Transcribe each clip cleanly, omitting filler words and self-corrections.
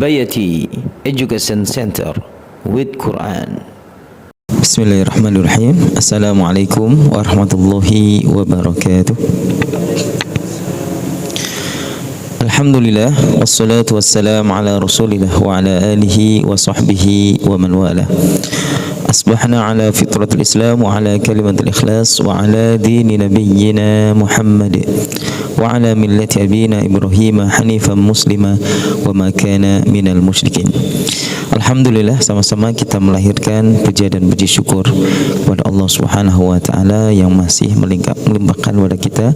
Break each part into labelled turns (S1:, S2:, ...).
S1: Bayati Education Center with Quran.
S2: Bismillahirrahmanirrahim. Assalamualaikum warahmatullahi wabarakatuh. Alhamdulillah, wassalatu wassalamu ala rasulillah wa ala alihi wa sahbihi wa man wala. Asbahna ala fitratul Islam wa ala kalimatul ikhlas wa ala dini nabiyyina Muhammad wa ala millati abina Ibrahim hanifan muslima wa ma kana minal musyrikin. Alhamdulillah, sama-sama kita melahirkan puja dan puji syukur kepada Allah Subhanahu wa taala yang masih melimpahkan kepada kita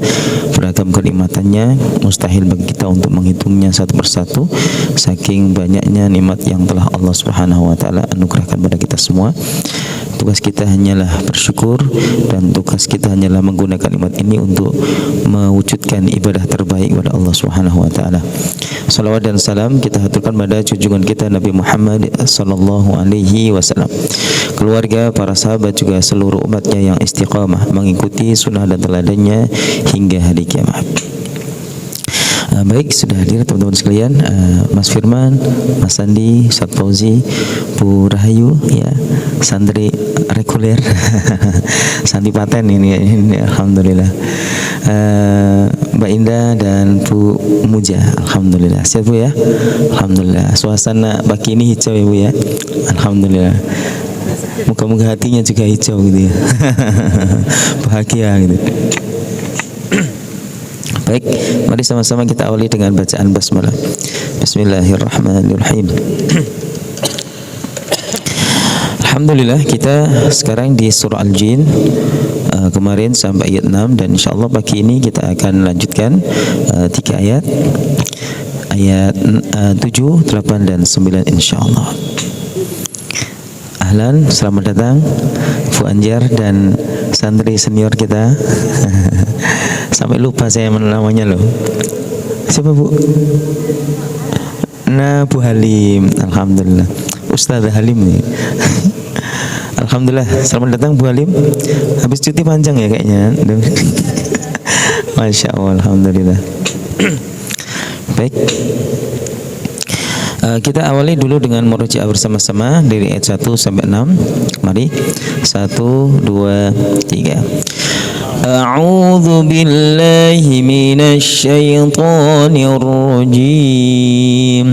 S2: beragam kenikmatannya. Mustahil bagi kita untuk menghitungnya satu persatu saking banyaknya nikmat yang telah Allah Subhanahu wa taala anugerahkan kepada kita semua. Tugas kita hanyalah bersyukur dan tugas kita hanyalah menggunakan nikmat ini untuk mewujudkan ibadah terbaik kepada Allah Subhanahu wa taala. Salawat dan salam kita haturkan pada junjungan kita Nabi Muhammad sallallahu alaihi wasallam, keluarga, para sahabat juga seluruh umatnya yang istiqamah mengikuti sunnah dan teladannya hingga hari kiamat. Baik, sudah hadir teman-teman sekalian, Mas Firman, Mas Sandi, Ustaz Fauzi, Bu Rahayu, ya, santri reguler, santri paten ini alhamdulillah, Mbak Indah dan Bu Muja, alhamdulillah. Siap Bu ya? Alhamdulillah. Suasana pagi ini hijau ya Bu ya, alhamdulillah. Moga-moga hatinya juga hijau gitu ya. Bahagia gitu. Baik, mari sama-sama kita awali dengan bacaan basmalah. Bismillahirrahmanirrahim. Alhamdulillah, kita sekarang di surah Al-Jin, kemarin sampai ayat 6, dan insyaallah pagi ini kita akan lanjutkan 3 ayat, ayat 7, 8 dan 9 insyaallah. Ahlan, selamat datang Bu Anjar dan santri senior kita. Sampai lupa saya namanya loh. Siapa Bu? Nah, Bu Halim. Alhamdulillah, Ustazah Halim nih. Alhamdulillah, selamat datang Bu Halim. Habis cuti panjang ya kayaknya. Masya Allah, alhamdulillah. Baik, kita awali dulu dengan murojaah bersama-sama dari ayat 1 sampai 6. Mari, 1, 2, 3. A'udzu billahi minasy syaithanir rajim.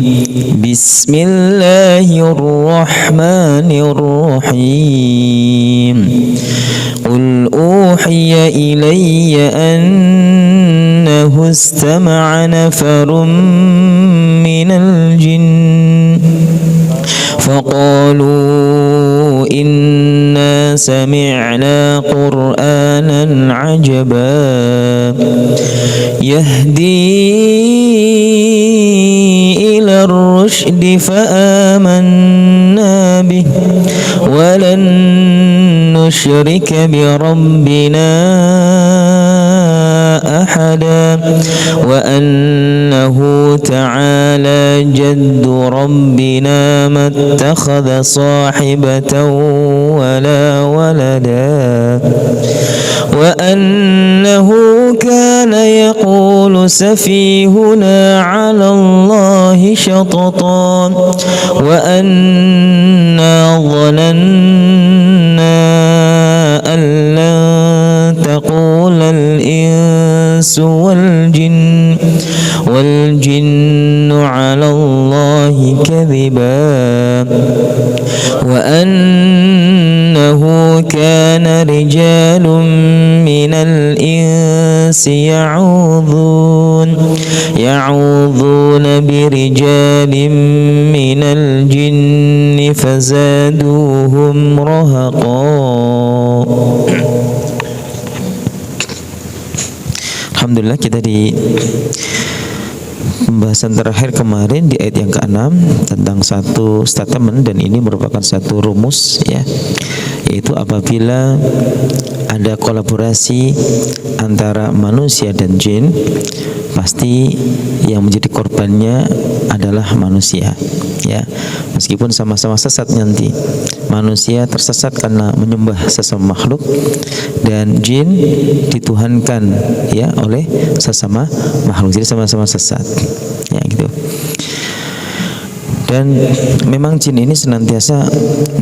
S2: Bismillahirrahmanirrahim. Qul uhiya ilayya annahu istama'a nafarun minal jinn faqalu inna sami'na qur'anan ajaba yahdi ila ar-rusydi fa'amanna bih walan nusyrika bi rabbina ahada wa annahu ta'ala jaddu rabbina mattakhadha sahibatan wala walada wa annahu kana yaqulu safihuna 'ala Allahi shatatan wa anna dhananna an lan taqula al-insu wal jinnu 'ala Allahi kadhiba wa annahu kana rijalun minal insi ya'udhuna birijalin minal jinni fazaduhum rahaqa. Alhamdulillah, kita di pembahasan terakhir kemarin di ayat yang ke-6 tentang satu statement, dan ini merupakan satu rumus ya, yaitu apabila ada kolaborasi antara manusia dan jin, pasti yang menjadi korbannya adalah manusia ya, meskipun sama-sama sesat nanti. Manusia tersesat karena menyembah sesama makhluk, dan jin dituhankan ya oleh sesama makhluk, jadi sama-sama sesat ya gitu. Dan memang jin ini senantiasa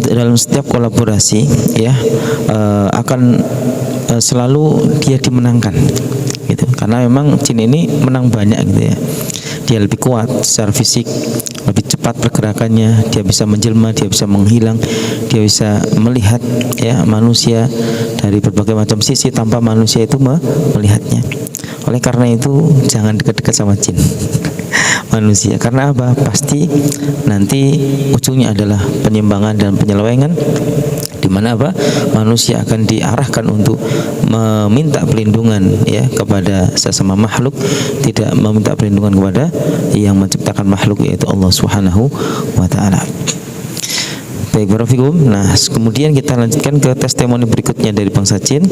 S2: dalam setiap kolaborasi ya akan selalu dia dimenangkan gitu. Karena memang jin ini menang banyak gitu ya. Dia lebih kuat secara fisik, lebih cepat pergerakannya, dia bisa menjelma, dia bisa menghilang, dia bisa melihat ya manusia dari berbagai macam sisi tanpa manusia itu melihatnya. Oleh karena itu jangan dekat-dekat sama jin manusia. Karena apa? Pasti nanti ujungnya adalah penyimpangan dan penyelewengan, di mana apa? Manusia akan diarahkan untuk meminta perlindungan ya kepada sesama makhluk, tidak meminta perlindungan kepada yang menciptakan makhluk, yaitu Allah Subhanahu wa taala. Baik, barakallahu. Nah, kemudian kita lanjutkan ke testimoni berikutnya dari bangsa jin.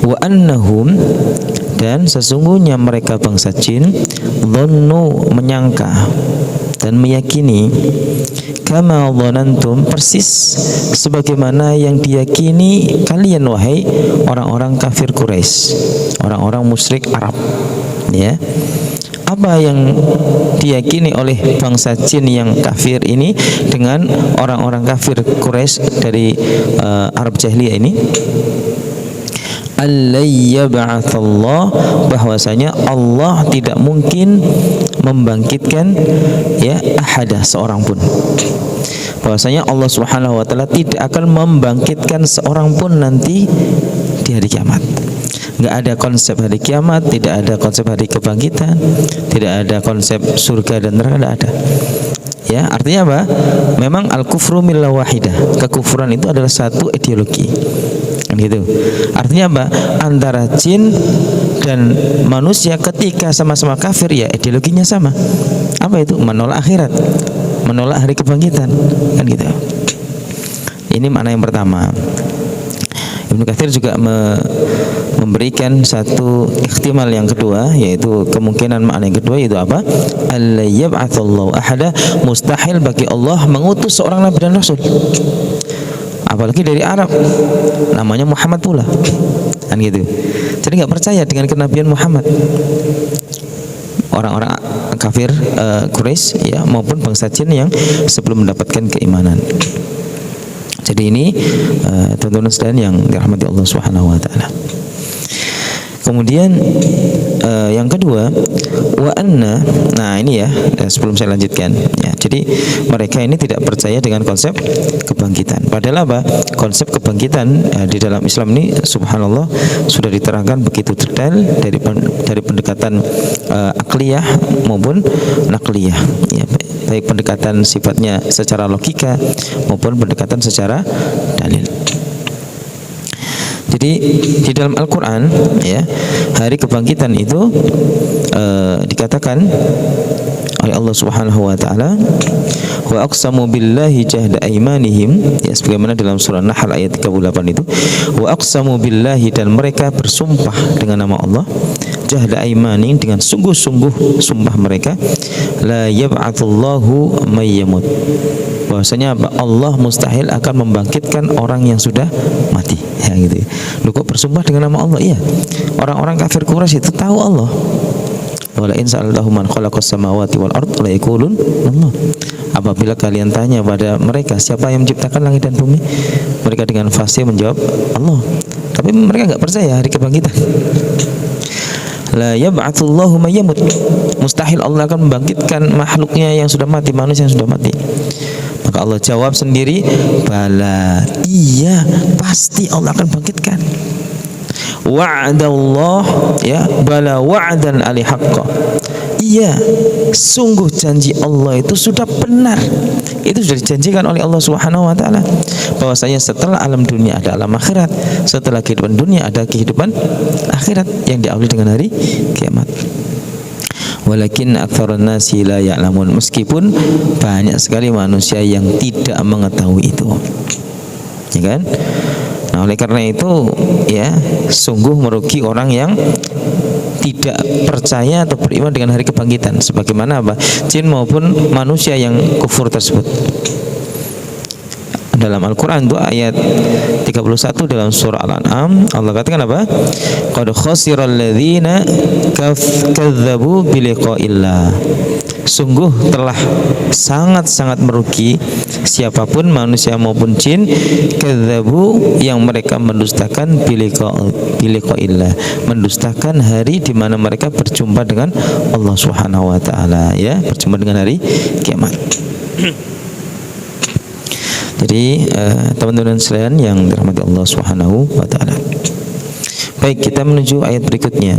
S2: Wa annahum, dan sesungguhnya mereka bangsa jin, dhannu, menyangka dan meyakini, kama dhanantum, persis sebagaimana yang diyakini kalian wahai orang-orang kafir Quraisy, orang-orang musyrik Arab ya. Apa yang diyakini oleh bangsa jin yang kafir ini dengan orang-orang kafir Quraisy dari Arab jahiliyah ini? Allayyab'atsallah, bahwasanya Allah tidak mungkin membangkitkan ya ahada, seorang pun. Bahwasanya Allah Subhanahu wa taala tidak akan membangkitkan seorang pun nanti di hari kiamat. Enggak ada konsep hari kiamat, tidak ada konsep hari kebangkitan, tidak ada konsep surga dan neraka, tidak ada. Ya, artinya apa? Memang al-kufru millah wahidah. Kekufuran itu adalah satu ideologi. Kan gitu. Artinya apa? Antara jin dan manusia ketika sama-sama kafir ya ideologinya sama. Apa itu? Menolak akhirat, menolak hari kebangkitan. Kan gitu. Ini makna yang pertama. Ibnu Katsir juga memberikan satu ihtimal yang kedua, yaitu kemungkinan makna yang kedua, yaitu apa? Alla yab'atsallahu ahada, mustahil bagi Allah mengutus seorang nabi dan rasul, apalagi dari Arab, namanya Muhammad pula, kan gitu. Jadi nggak percaya dengan kenabian Muhammad orang-orang kafir Quraisy ya, maupun bangsa jin yang sebelum mendapatkan keimanan. Jadi ini teman-teman sekalian yang dirahmati Allah Subhanahu wa taala. Kemudian yang kedua, wa anna, nah ini ya sebelum saya lanjutkan ya. Jadi mereka ini tidak percaya dengan konsep kebangkitan. Padahal apa? Konsep kebangkitan di dalam Islam ini subhanallah sudah diterangkan begitu detail dari pendekatan akliyah maupun nakliyah ya, baik pendekatan sifatnya secara logika maupun pendekatan secara dalil. Jadi di dalam Al-Quran ya, hari kebangkitan itu dikatakan oleh Allah Subhanahu wa taala, wa aqsamu billahi jahda aimanihim ya, sebagaimana dalam surah Nahl ayat 38 itu, wa aqsamu billahi, dan mereka bersumpah dengan nama Allah, jahda aimanihim, dengan sungguh-sungguh sumpah mereka, la yab'atsullahu may yamut, bahwasanya Allah mustahil akan membangkitkan orang yang sudah mati ya gitu. Lu kok bersumpah dengan nama Allah? Iya, orang-orang kafir Quraisy itu tahu Allah. Wala in sa'altahum man khalaqas samawati wal ard la yaqulun Allah. Apabila kalian tanya pada mereka siapa yang menciptakan langit dan bumi, mereka dengan fasih menjawab Allah. Tapi mereka enggak percaya hari kebangkitan. La yab'atsullahu may yamut, mustahil Allah akan membangkitkan makhluknya yang sudah mati, manusia yang sudah mati. Maka Allah jawab sendiri, bala, iya pasti Allah akan bangkitkan. Wa'adallah ya, bala wa'dan ali haqqa, iya sungguh janji Allah itu sudah benar, itu sudah dijanjikan oleh Allah Subhanahu wa taala, bahwasanya setelah alam dunia ada alam akhirat, setelah kehidupan dunia ada kehidupan akhirat yang diawali dengan hari kiamat. Walakin aktsarun nasi la ya'lamun, meskipun banyak sekali manusia yang tidak mengetahui itu. Ya kan? Nah, oleh karena itu ya, sungguh merugi orang yang tidak percaya atau beriman dengan hari kebangkitan, sebagaimana apa? Jin maupun manusia yang kufur tersebut. Dalam Al-Quran itu ayat 31 dalam surah Al-An'am, Allah katakan apa? Qad khasiral ladzina kadzdzabu bi liqa'illah. sungguh telah sangat-sangat merugi siapapun manusia maupun jin kadzabu yang mereka mendustakan biliqa'illah, mendustakan hari di mana mereka berjumpa dengan Allah Subhanahu wa taala, ya, berjumpa dengan hari kiamat. Jadi teman-teman sekalian yang dirahmati Allah Subhanahu wa taala. Baik, kita menuju ayat berikutnya.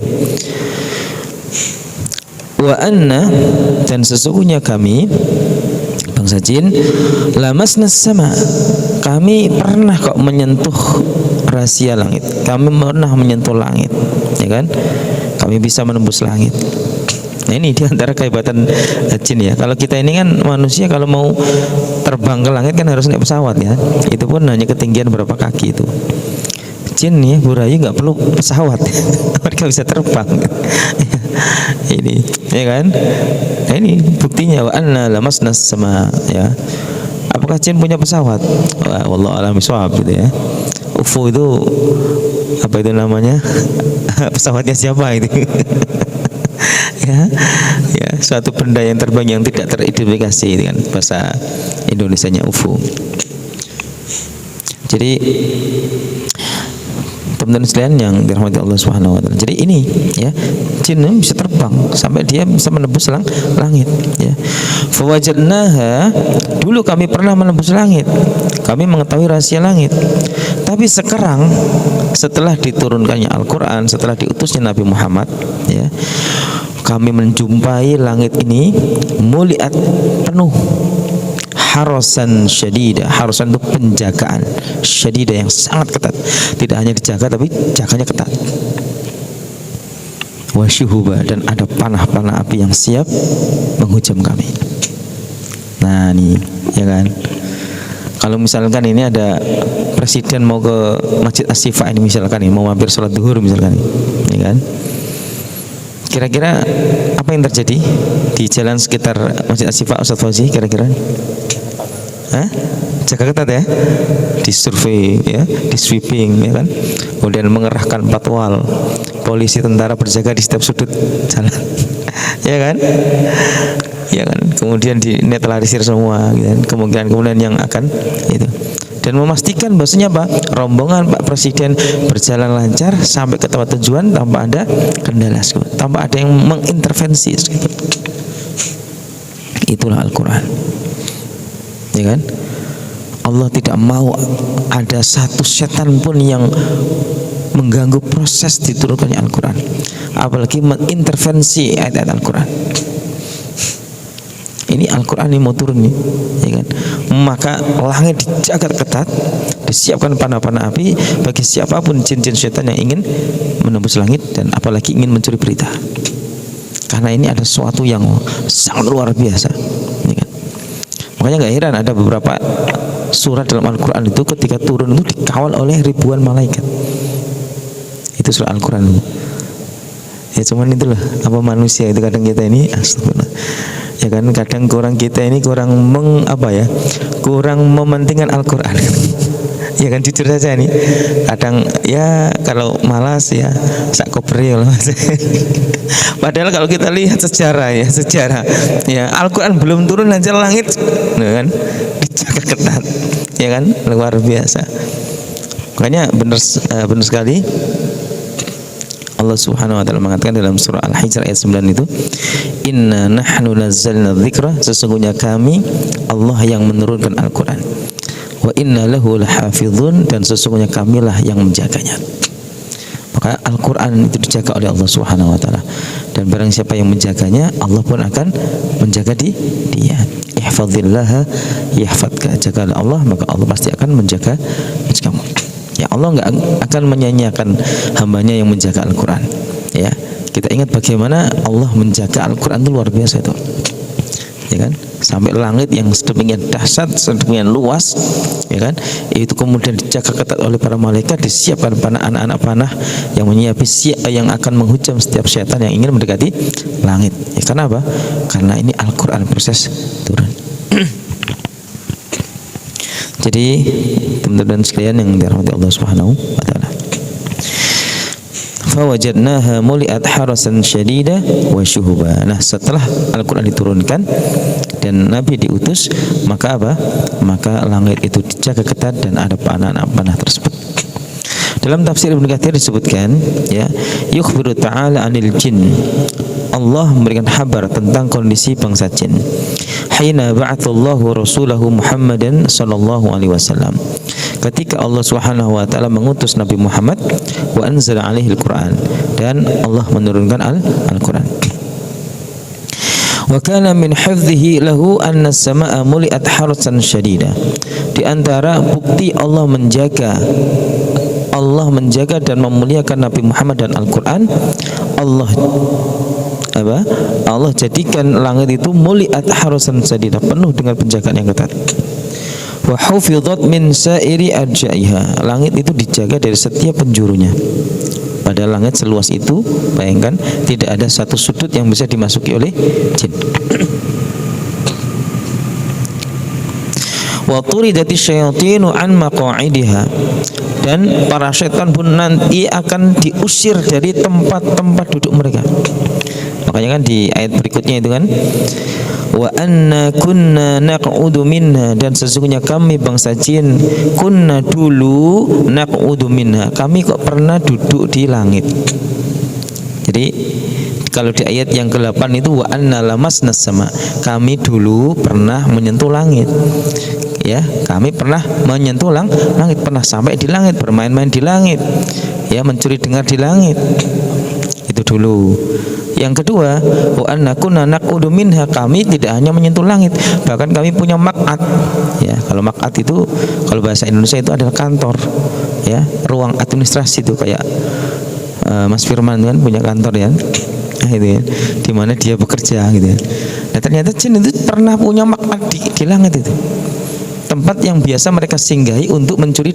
S2: Wa anna, dan sesungguhnya kami bangsa jin lamasnas sama, kami pernah kok menyentuh rahasia langit, kami pernah menyentuh langit, ya kan, kami bisa menembus langit. Nah, ini diantara kehebatan jin ya. Kalau kita ini kan manusia, kalau mau terbang ke langit kan harus naik pesawat ya. Itu pun hanya ketinggian berapa kaki itu. Jin ya, burayu nggak perlu pesawat, mereka bisa terbang. Ini, ya kan? Nah, ini buktinya wa anna lamasnas sama, ya. Apakah jin punya pesawat? Wah, wallahu a'lam bishawab gitu ya. UFO itu apa itu namanya? Pesawatnya siapa itu? Ya, suatu benda yang terbang yang tidak teridentifikasi dengan bahasa Indonesianya UFO. Jadi teman-teman sekalian yang dirahmati Allah Subhanahu wa taala. Jadi ini ya, jin bisa terbang sampai dia bisa menembus langit ya. Fawajadnaha, dulu kami pernah menembus langit. Kami mengetahui rahasia langit. Tapi sekarang setelah diturunkannya Al-Qur'an, setelah diutusnya Nabi Muhammad ya, kami menjumpai langit ini muliat penuh harasan syadida. Harasan itu penjagaan, syadida yang sangat ketat. Tidak hanya dijaga tapi jaganya ketat. Wasyuhuba, dan ada panah-panah api yang siap menghujam kami. Nah nih, ya kan, kalau misalkan ini ada presiden mau ke Masjid As-Sifa ini misalkan nih, mau mampir sholat duhur misalkan nih, ya kan, kira-kira apa yang terjadi di jalan sekitar Masjid As-Sifa, Ustaz Fauzi, kira-kira? Jaga ketat ya, disurvei ya, di sweeping ya kan, kemudian mengerahkan patwal, polisi, tentara berjaga di setiap sudut jalan ya kan, ya kan, kemudian dinetralisir semua gitu kan, kemungkinan yang akan itu, dan memastikan bahwasanya apa, rombongan Pak Presiden berjalan lancar sampai ke tempat tujuan tanpa ada kendala, tanpa ada yang mengintervensi. Itulah Al-Quran, ya kan. Allah tidak mau ada satu setan pun yang mengganggu proses diturunkannya Al-Quran, apalagi mengintervensi ayat-ayat Al-Quran. Ini Al-Quran ini mau turun nih, ya kan? Maka langit dijaga ketat, disiapkan panah-panah api bagi siapapun jin-jin setan yang ingin menembus langit dan apalagi ingin mencuri berita. Karena ini ada sesuatu yang sangat luar biasa, ya kan? Makanya nggak heran ada beberapa surat dalam Al-Quran itu ketika turun itu dikawal oleh ribuan malaikat. Itu surat Al-Quran. Ya cuman itulah apa manusia itu, kadang kita ini astagfirullah, ya kan, kadang kita ini kurang kurang mementingkan Al-Quran. Ya kan, jujur saja nih, kadang ya kalau malas ya sak koper loh. Padahal kalau kita lihat sejarah ya Al-Quran belum turun aja langit, ya kan, dijaga ketat, ya kan, luar biasa. Makanya benar sekali Allah Subhanahu wa taala mengatakan dalam surah Al-Hijr ayat 9 itu, inna nahnu nazzalna dzikra, sesungguhnya kami Allah yang menurunkan Al-Quran, wa inna lahu lahafizun, dan sesungguhnya kamilah yang menjaganya. Maka Al-Quran itu dijaga oleh Allah Subhanahu wa taala, dan barang siapa yang menjaganya, Allah pun akan menjaga dia. Ihfazillaha yahfadka, jagalah Allah maka Allah pasti akan menjaga kamu. Ya, Allah nggak akan menyanyiakan hambanya yang menjaga Al-Quran. Ya, kita ingat bagaimana Allah menjaga Al-Quran itu luar biasa itu, ya kan, sampai langit yang sedemikian dahsyat, sedemikian luas, ya kan, itu kemudian dijaga ketat oleh para malaikat, disiapkan anak-anak panah yang menyiapi yang akan menghujam setiap syaitan yang ingin mendekati langit. Ya, karena apa? Karena ini Al-Quran proses turun. Jadi teman-teman sekalian yang dirahmati Allah Subhanahu wa taala, fawajadnaha muliat harasan syadida wa syuhuba. Nah, setelah Al-Qur'an diturunkan dan Nabi diutus, maka apa? Maka langit itu dijaga ketat dan ada panah tersebut. Dalam tafsir Ibnu Katsir disebutkan, ya, yukhbiru ta'ala 'anil jin. Allah memberikan kabar tentang kondisi bangsa jin. Hina ba'atsallahu rasulahu Muhammadan sallallahu alaihi wasallam. Ketika Allah Subhanahu wa taala mengutus Nabi Muhammad wa anzala alaihi al-Qur'an, dan Allah menurunkan Al-Qur'an. Wa kana min hifdhihi lahu anna as-samaa'a muli'at harasan syadida. Di antara bukti Allah menjaga dan memuliakan Nabi Muhammad dan Al-Qur'an, Allah jadikan langit itu muliat harasan sadida, penuh dengan penjagaan yang ketat. Wa hufizat min sa'iri arja'iha. Langit itu dijaga dari setiap penjurunya. Pada langit seluas itu, bayangkan, tidak ada satu sudut yang bisa dimasuki oleh jin. Wa turidati syayatinu an maqa'idiha. Dan para setan pun nanti akan diusir dari tempat-tempat duduk mereka. Makanya kan di ayat berikutnya itu kan, wa anna kunna naq'udu minha, dan sesungguhnya kami bangsa jin kunna dulu naq'udu minha, kami kok pernah duduk di langit. Jadi kalau di ayat yang ke-8 itu wa anna lamasnas sama, kami dulu pernah menyentuh langit. Ya, kami pernah menyentuh langit, pernah sampai di langit, bermain-main di langit, ya, mencuri dengar di langit. Itu dulu. Yang kedua, wa anna kunna naq'udu minha, kami tidak hanya menyentuh langit, bahkan kami punya maq'ad. Ya, kalau maq'ad itu kalau bahasa Indonesia itu adalah kantor, ya, ruang administrasi itu kayak Mas Firman kan punya kantor ya. Nah, itu ya, di mana dia bekerja gitu ya. Nah, ternyata jin itu pernah punya maq'ad di langit itu. Tempat yang biasa mereka singgahi untuk mencuri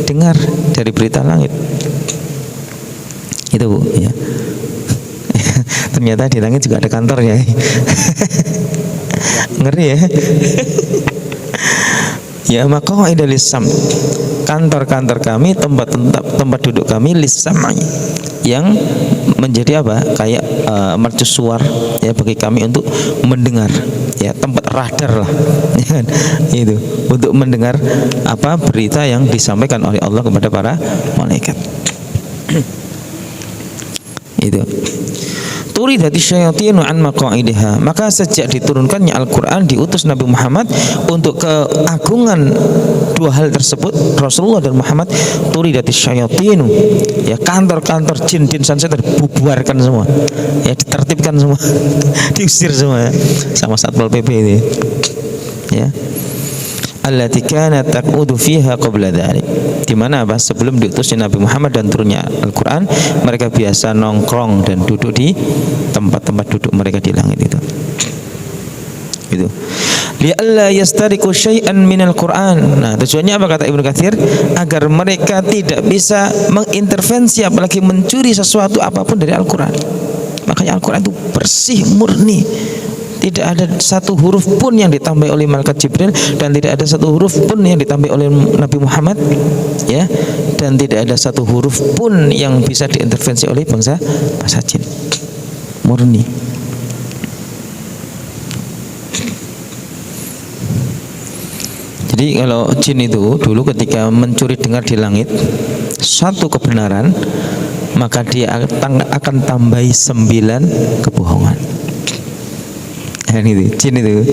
S2: dengar dari berita langit. Itu, Bu, ya. Ternyata di langit juga ada kantornya. Ngeri ya. Ya, maqa'ida lis-sam. Kantor-kantor kami, tempat duduk kami lis-sam'i, yang menjadi apa? Kayak mercusuar, ya, bagi kami untuk mendengar, ya, tempat radar lah, ya kan? Itu untuk mendengar apa berita yang disampaikan oleh Allah kepada para malaikat. Itu turidati syayatinu an maqa'idiha. Maka sejak diturunkannya Al-Qur'an, diutus Nabi Muhammad untuk keagungan dua hal tersebut, Rasulullah dan Muhammad, turidati syayatinu, ya, kantor-kantor jin-jin santet dibubarkan semua, ya, ditertibkan semua, diusir semua, sama Satpol PP ini, ya. Allati kanat taqudu fiha qabla dzalik. Di mana apa? Sebelum diutusnya Nabi Muhammad dan turunnya Al-Qur'an, mereka biasa nongkrong dan duduk di tempat-tempat duduk mereka di langit itu. Gitu. Li'alla yastariqu syai'an minal Qur'an. Nah, tujuannya apa kata Ibnu Katsir? Agar mereka tidak bisa mengintervensi apalagi mencuri sesuatu apapun dari Al-Qur'an. Makanya Al-Qur'an itu bersih, murni. Tidak ada satu huruf pun yang ditambah oleh malaikat Jibril, dan tidak ada satu huruf pun yang ditambah oleh Nabi Muhammad, ya, dan tidak ada satu huruf pun yang bisa diintervensi oleh bangsa jin. Murni. Jadi kalau jin itu dulu ketika mencuri dengar di langit satu kebenaran, maka dia akan tambahi 9 kebohongan. Itu jin itu.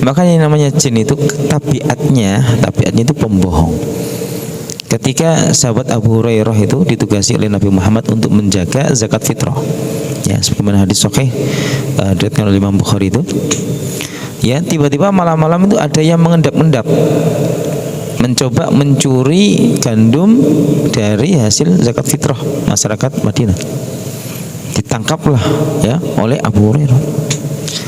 S2: Makanya yang namanya jin itu tabiatnya itu pembohong. Ketika sahabat Abu Hurairah itu ditugasi oleh Nabi Muhammad untuk menjaga zakat fitrah, ya, sebagaimana hadis sahih diriwayatkan oleh Imam Bukhari itu, ya, tiba-tiba malam-malam itu ada yang mengendap-endap mencoba mencuri gandum dari hasil zakat fitrah masyarakat Madinah. Ditangkaplah, ya, oleh Abu Hurairah.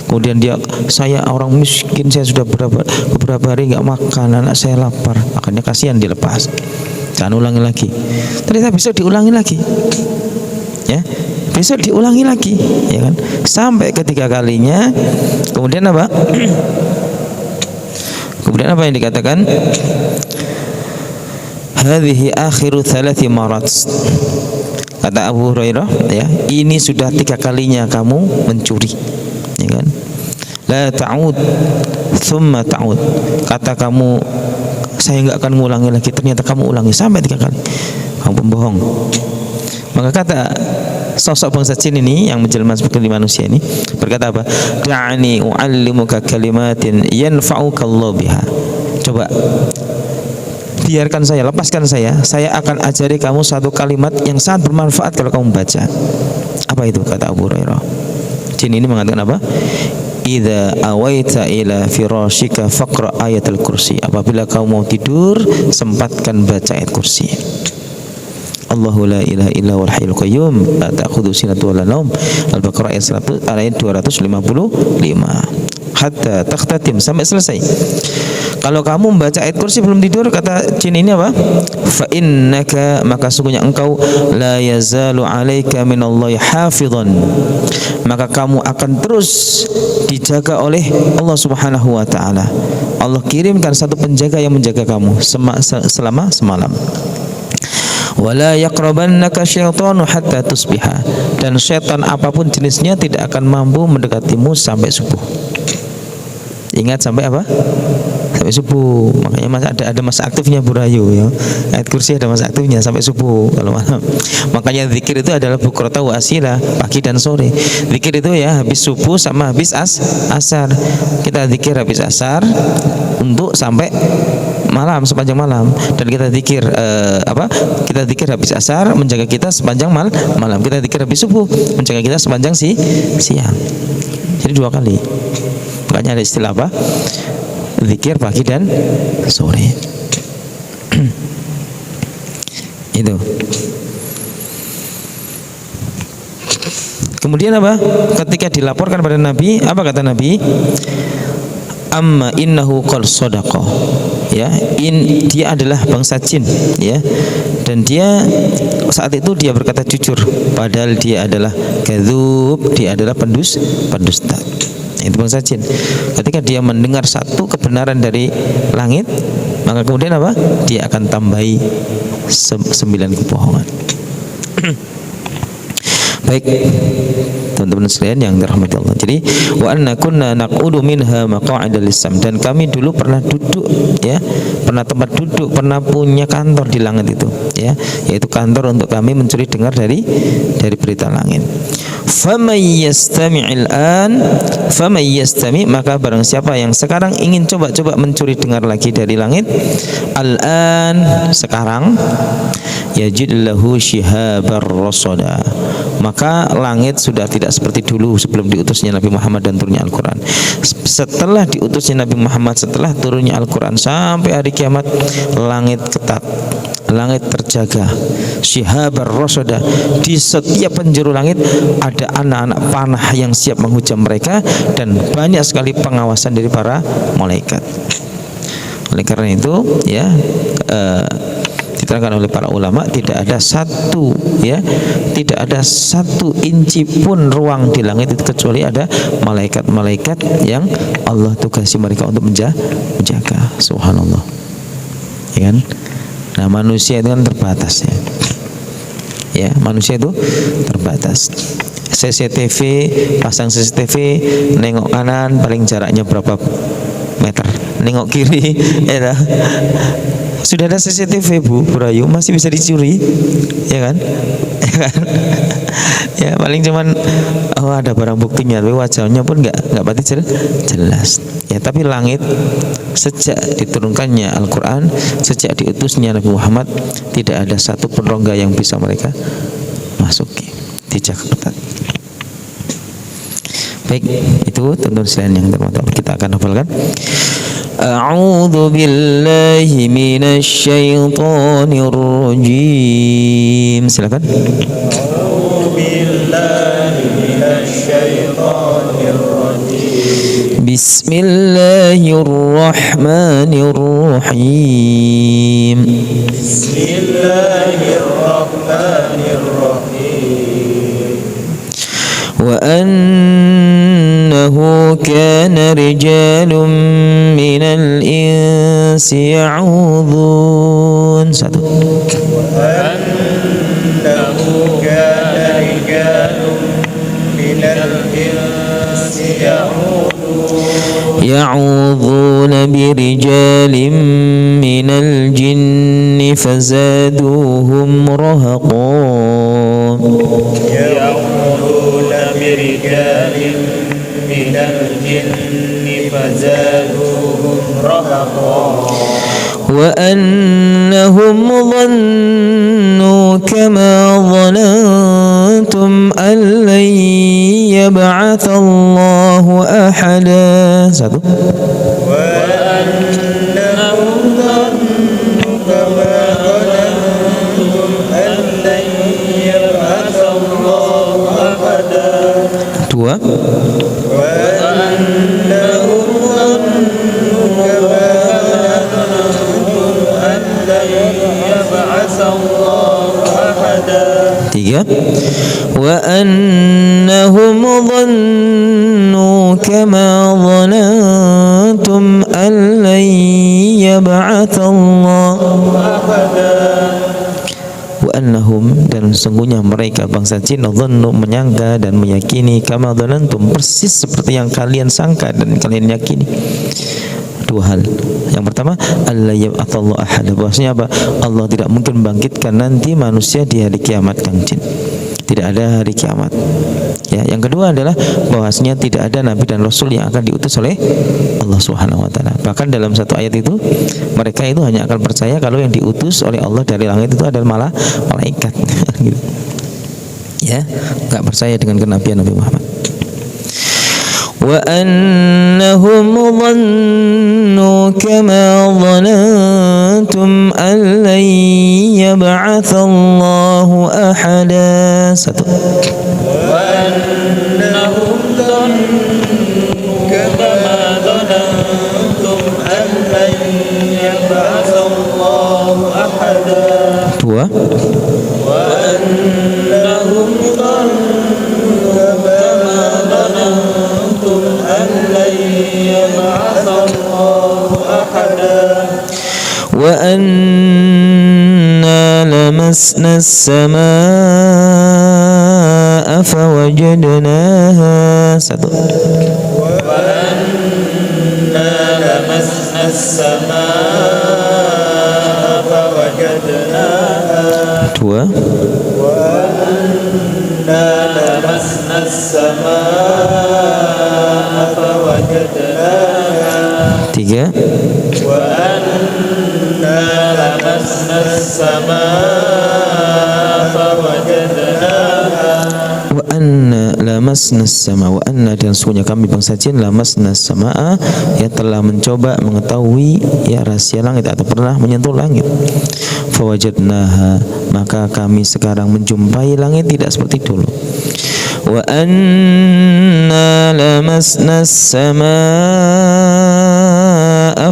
S2: Kemudian dia, saya orang miskin, saya sudah beberapa hari nggak makan, anak saya lapar. Makanya kasihan, dilepas. Jangan ulangi lagi. Ternyata besok diulangi lagi, ya, besok diulangi lagi, ya kan, sampai ketiga kalinya. Kemudian apa? Kemudian apa yang dikatakan? Hadhihi akhiru 3 marat. Kata Abu Hurairah, ya, ini sudah 3 kalinya kamu mencuri, ya kan? La ta'ud thumma ta'ud. Kata kamu, saya enggak akan mengulangi lagi, ternyata kamu ulangi sampai 3 kali. Kamu pembohong. Maka kata sosok bangsa Jin ini yang menjelma sebagai manusia ini berkata apa? Da'ani u'allimuka kalimatin yanfa'uka Allah biha. Coba biarkan saya, lepaskan saya akan ajari kamu satu kalimat yang sangat bermanfaat kalau kamu baca. Apa itu? Kata Abu Hurairah. Jin ini mengatakan apa? Idza awaita ila firashika faqra ayatul kursi. Apabila kamu mau tidur, sempatkan baca ayat kursi. Allahu la ilaha illa huwal hayyul qayyum la ta'khudhu sinatun wa la naum. Al-Baqarah ayat 255. Hatta takhtatim, sampai selesai. Kalau kamu membaca ayat kursi belum tidur, kata jin ini apa? Fa innaka, maka sungguhnya engkau la yazalu 'alaika minallahi hafizan, maka kamu akan terus dijaga oleh Allah Subhanahu wa taala. Allah kirimkan satu penjaga yang menjaga kamu selama semalam. Wala yaqrabannaka syaitanu hatta tusbiha, dan setan apapun jenisnya tidak akan mampu mendekatimu sampai subuh. Ingat sampai apa? Sampai subuh. Makanya ada masa aktifnya Bu Rayu, ya. Ayat kursi ada masa aktifnya sampai subuh kalau malam. Makanya zikir itu adalah bukrata wa asila, pagi dan sore. Zikir itu ya habis subuh sama habis asar. Kita zikir habis asar untuk sampai malam, sepanjang malam. Dan kita zikir kita zikir habis asar menjaga kita sepanjang malam. Kita zikir habis subuh menjaga kita sepanjang siang. Jadi 2 kali. Makanya ada istilah apa? Zikir pagi dan sore. Itu. Kemudian apa? Ketika dilaporkan pada Nabi, apa kata Nabi? Amma innahu qad sadaqa. Ya, dia adalah bangsa jin, ya. Dan dia saat itu dia berkata jujur, padahal dia adalah kadzub, dia adalah pendusta. Itu bangsa jin. Ketika dia mendengar satu kebenaran dari langit, maka kemudian apa? Dia akan tambahi 9 kebohongan. Baik, teman-teman sekalian yang dirahmati Allah. Jadi wa anna kunna naq'udu minha maq'ida lis-sam, dan kami dulu pernah duduk, ya, pernah tempat duduk, pernah punya kantor di langit itu, ya, yaitu kantor untuk kami mencuri dengar dari berita langit. Faman yastami'il an, faman yastami', maka barang siapa yang sekarang ingin coba-coba mencuri dengar lagi dari langit, al-an, sekarang, yajid lahu shihabar rasada, maka langit sudah tidak seperti dulu sebelum diutusnya Nabi Muhammad dan turunnya Al-Quran. Setelah diutusnya Nabi Muhammad, setelah turunnya Al-Quran sampai hari kiamat, langit ketat, langit terjaga, shihabar rasada, di setiap penjuru langit ada anak-anak panah yang siap menghujam mereka, dan banyak sekali pengawasan dari para malaikat. Oleh karena itu, ya, diterangkan oleh para ulama, tidak ada satu inci pun ruang di langit itu kecuali ada malaikat-malaikat yang Allah tugasi mereka untuk menjaga. Subhanallah, ya kan? Nah, manusia itu kan terbatas, ya. Ya, manusia itu terbatas. CCTV, pasang CCTV, nengok kanan paling jaraknya berapa meter, nengok kiri, ya. Sudah ada CCTV Bu Rayu, masih bisa dicuri, ya kan? Ya kan? Ya, paling cuman ada barang buktinya, tapi wajahnya pun nggak pasti jelas. Ya, tapi langit sejak diturunkannya Al-Quran, sejak diutusnya Nabi Muhammad, tidak ada satu pun rongga yang bisa mereka masuki, dijaga ketat. Baik, itu teman-teman sekalian yang terhormat, kita akan hafalkan. A'udzu billahi minasy syaithanir rajim. Silakan. A'udzu billahi minasy syaithanir rajim. Bismillahirrahmanirrahim. Bismillahirrahmanirrahim. Wa annahu kana rijalun minal insi ya'udhun. Satu. Wa annahu kana
S3: الإنس
S2: يعوذون برجال من الجن فزادوهم رهقا
S3: يعوذون برجال من الجن فزادوهم رهقا
S2: وأنهم ظنوا كما ظننتم أن لن يبعث الله أحدا. Satu.
S3: وأنهم ظنوا كما ظننتم أن لن يبعث الله أحدا.
S2: Dua.
S3: وأنهم ظنوا كما ظننتم أن لن يبعث الله أحدا.
S2: Tiga. وأنهم ظنوا كما ظننتم أن لن يبعث الله
S3: أحدا.
S2: Wa'annahum, dan sesungguhnya mereka bangsa jin dhannu, menyangka dan meyakini, kama dhanantum, persis seperti yang kalian sangka dan kalian yakini. Dua hal. Yang pertama, alla yab'atsallahu ahad, bahwasanya apa? Allah tidak mungkin membangkitkan nanti manusia di hari kiamat, Kang Jin. Tidak ada hari kiamat. Ya, yang kedua adalah bahwasanya tidak ada nabi dan rasul yang akan diutus oleh Allah Subhanahu wa taala. Bahkan dalam satu ayat itu mereka itu hanya akan percaya kalau yang diutus oleh Allah dari langit itu adalah malaikat gitu. Ya, enggak percaya dengan kenabian Nabi Muhammad. Wa annahum dhannu kama dhanantum an lan yab'atsa Allahu ahada. Satu.
S3: وأنهم ظنوا كما ظننتم أن لن يبعث الله أحدا.
S2: Dua.
S3: وأنهم ظنوا كما ظننتم أن لن يبعث الله أحدا.
S2: وأنا لمسنا السماء فوجدناها. Satu.
S3: وأنا لمسنا السماء فوجدناها.
S2: Dua.
S3: وأنا لمسنا السماء فوجدناها.
S2: Tiga.
S3: وأنا لمسنا السماء فوجدناها.
S2: Wa anna lamasna sama, wa anna, dan sesungguhnya kami bangsa jin lamasna samaa, ya telah mencoba mengetahui ya rahasia langit atau pernah menyentuh langit. Fawajadnaha, maka kami sekarang menjumpai langit tidak seperti dulu. Wa anna lamasna samaa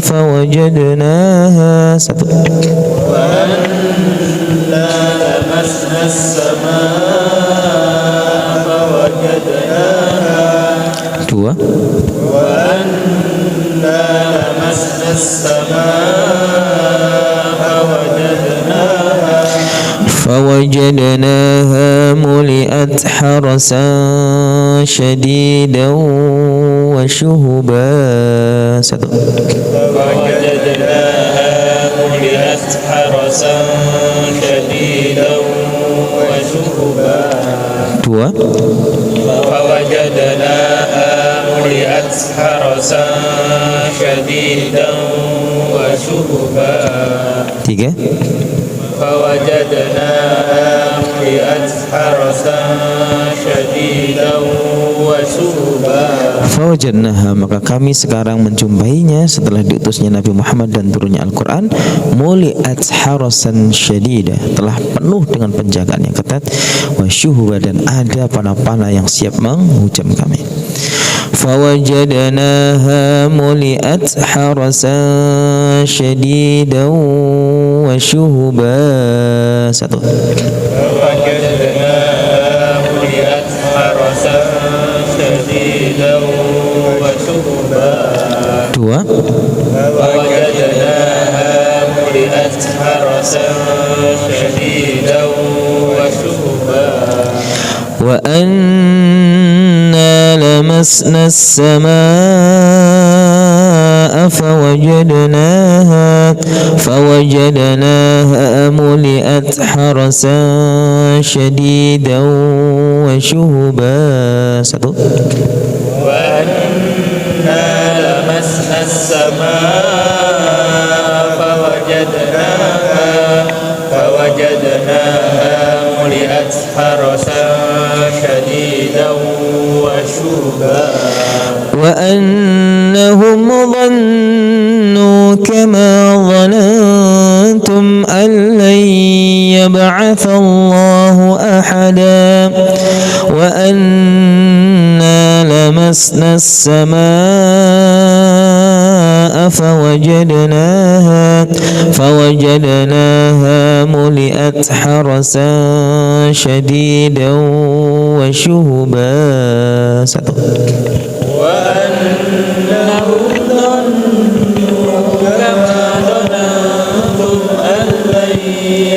S2: fawajadnaha. Satu.
S3: وأنا لمسنا السماء فوجدناها.
S2: Dua.
S3: وأنا لمسنا السماء فوجدناها.
S2: فوجدناها ملئت حرسا شديدا وشهبا. Satu.
S3: فوجدناها ملئت حرسا شديدا وشهبا.
S2: Dua.
S3: فوجدناها ملئت حرسا شديدا وشهبا.
S2: Tiga.
S3: فوجدناها ملئت حرسا شديدا وشهبا.
S2: Fawajadnaha, maka kami sekarang menjumpainya setelah diutusnya Nabi Muhammad dan turunnya Al-Quran, muli'at harasan syadida, telah penuh dengan penjagaan yang ketat, wa syuhuba, dan ada panah-panah yang siap menghujam kami. Fawajadnaha muli'at harasan syadida wa syuhuba. Satu.
S3: فوجدناها ملئت حرسا شديدا وشهبا.
S2: Dua.
S3: فوجدناها ملئت حرسا شديدا وشهبا.
S2: وأنا لمسنا السماء فوجدناها ملئت حرسا شديدا وشهبا. Satu.
S3: وأنا لمسنا السماء فوجدناها ملئت حرسا شديدا وشهبا.
S2: وأنهم ظنوا كما ظننتم أن لن يبعث الله أحدا وأنا لمسنا السماء فوجدناها ملئت حرسا شديدا وشهبا. Satu.
S3: وأنهم ظنوا كما ظننتم أن لن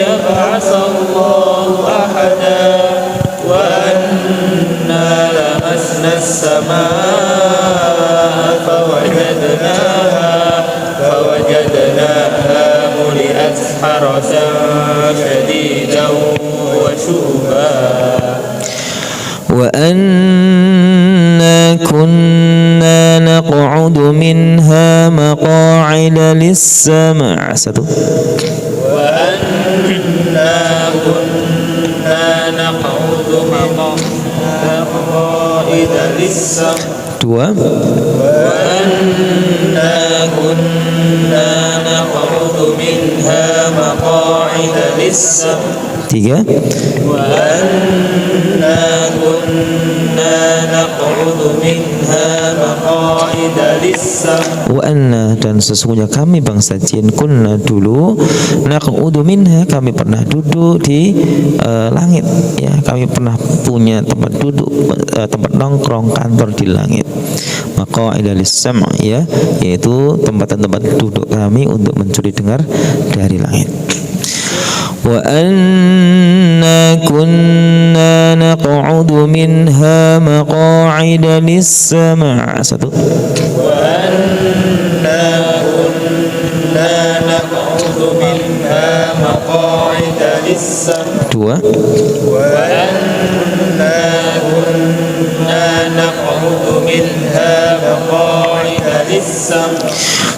S3: يبعث الله أحدا وأنا لمسنا السماء فوجدناها ملئت حرسا شديدا وشهبا.
S2: وأنا كنا نقعد منها مقاعد للسمع. Satu.
S3: وأنا كنا نقعد منها مقاعد للسمع.
S2: Dua.
S3: وأنا كنا نقعد منها مقاعد للسمع.
S2: Tiga.
S3: وأنا كنا نقعد منها مقاعد للسمع.
S2: Wa anna, dan sesungguhnya kami bangsa jin kunna dulu naq'udu minha, kami pernah duduk di langit, ya, kami pernah punya tempat duduk, tempat nongkrong kantor di langit. Maqa'ida lis-sam', ya, yaitu tempat-tempat duduk kami untuk mencuri dengar dari langit. Wa anna kunna naq'udu minha maqa'ida lis-sam'. Satu.
S3: وأنا كنا نقعد منها مقاعد للسمع.
S2: Dua.
S3: وأنا كنا نقعد منها مقاعد للسمع.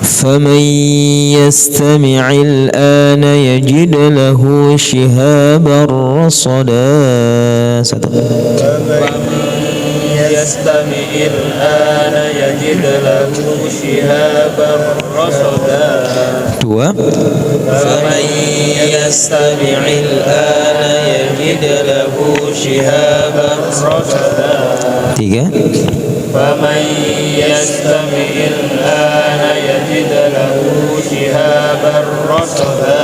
S2: فمن يستمع الآن يجد له شهابا رصدا. Satu.
S3: يستمع الآن يجد له شهابا رصدا.
S2: Dua.
S3: فمن يستمع الآن يجد له شهابا رصدا.
S2: Tiga.
S3: فمن يستمع الآن يجد له شهابا رصدا.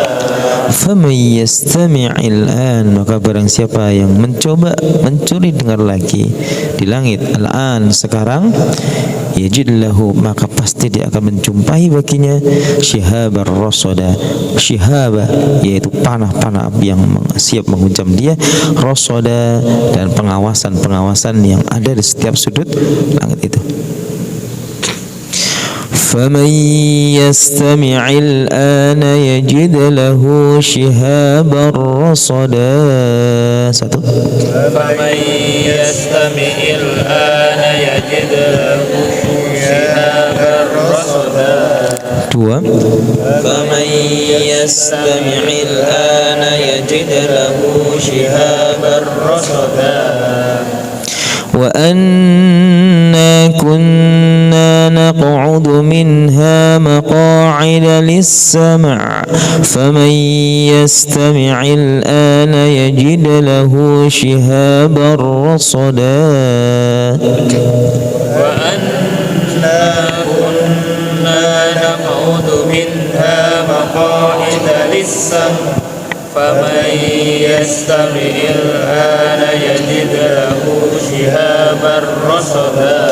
S2: Faman yastami'il an, maka barang siapa yang mencoba mencuri dengar lagi di langit al-an, sekarang, yajid lahu, maka pasti dia akan menjumpai baginya shihabar rasada, shihaba yaitu panah-panah api yang siap menghujam dia, rasada, dan pengawasan-pengawasan yang ada di setiap sudut langit itu. فمن يستمع الآن يجد له شهابا رصدا. Satu.
S3: فمن يستمع الآن يجد له شهابا رصدا.
S2: Dua.
S3: فمن يستمع الآن يجد له شهابا رصدا.
S2: وأنا كنا نقعد منها مقاعد للسمع فمن يستمع الآن يجد له شهابا رصدا.
S3: وأنا كنا نقعد منها مقاعد للسمع فمن يستمع الآن يجد له شهابا رصدا.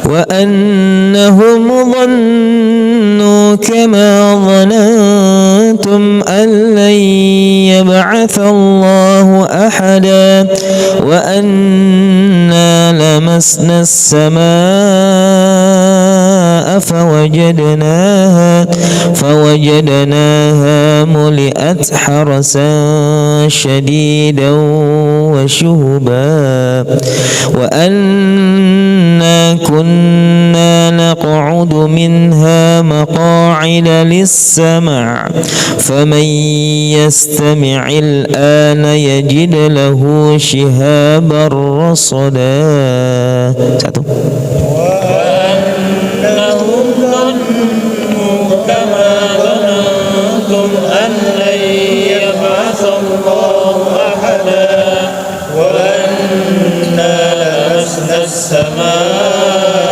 S2: وأنهم ظنوا كما ظننتم أن لن يبعث الله أحدا وأنا لمسنا لمسنا السماء فوجدناها ملئت حرسا شديدا وشهبا وأنا كنا نقعد منها مقاعد للسمع فمن يستمع الآن يجد له شهابا رصدا. Satu.
S3: وأنهم ظنوا كما ظننتم أن لن يبعث الله أحدا وأنا لمسنا السماء